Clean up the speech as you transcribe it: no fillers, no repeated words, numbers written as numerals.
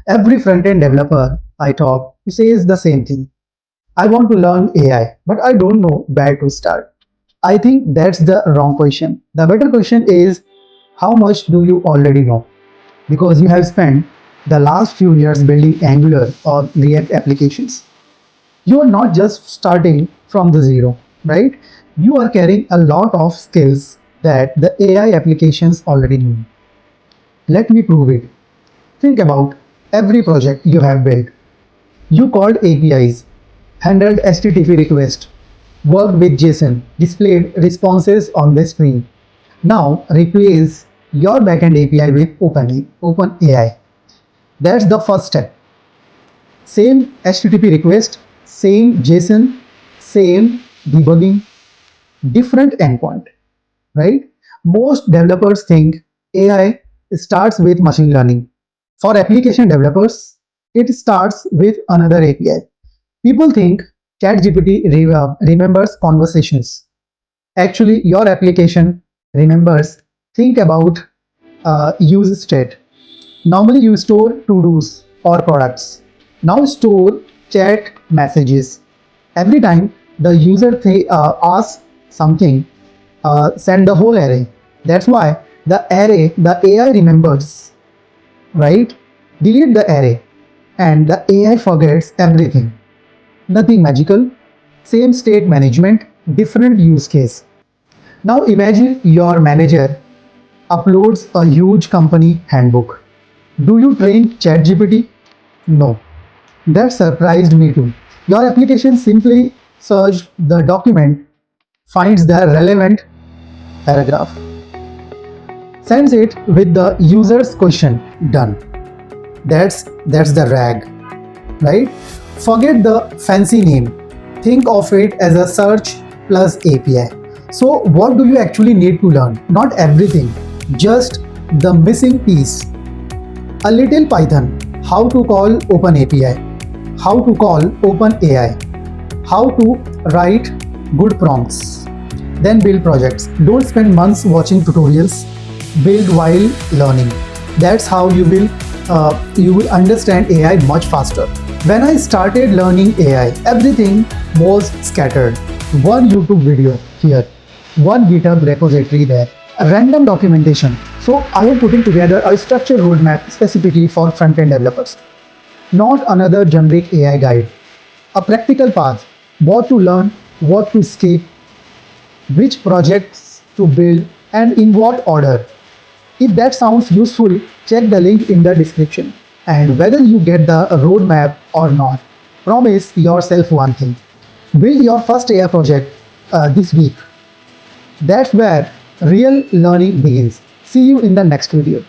Every front-end developer I talk says the same thing. I want to learn AI, but I don't know where to start. I think that's the wrong question. The better question is, how much do you already know? Because you have spent the last few years building Angular or React applications. You are not just starting from the zero, right? You are carrying a lot of skills that the AI applications already know. Let me prove it. Think about every project you have built. You called APIs, handled HTTP requests, worked with JSON, displayed responses on the screen. Now replace your backend API with OpenAI. That's the first step. Same HTTP request, same JSON, same debugging, different endpoint, right? Most developers think AI starts with machine learning. For application developers, it starts with another API. People think ChatGPT remembers conversations. Actually, your application remembers, think about use state. Normally, you store to-dos or products. Now store chat messages. Every time the user asks something, send the whole array. That's why the AI remembers, right? Delete the array, and the AI forgets everything. Nothing magical. Same state management, different use case. Now imagine your manager uploads a huge company handbook. Do you train ChatGPT? No. That surprised me too. Your application simply searches the document, finds the relevant paragraph, sends it with the user's question. Done. That's the RAG, right? Forget the fancy name. Think of it as a search plus API. So what do you actually need to learn? Not everything, just the missing piece. A little Python, how to call OpenAPI, how to call OpenAI, how to write good prompts. Then build projects. Don't spend months watching tutorials. Build while learning. That's how you will understand AI much faster. When I started learning AI, everything was scattered. One YouTube video here, one GitHub repository there, a random documentation. So I am putting together a structured roadmap specifically for front-end developers. Not another generic AI guide. A practical path, what to learn, what to skip, which projects to build, and in what order. If that sounds useful, check the link in the description. And whether you get the roadmap or not, promise yourself one thing. Build your first AI project this week. That's where real learning begins. See you in the next video.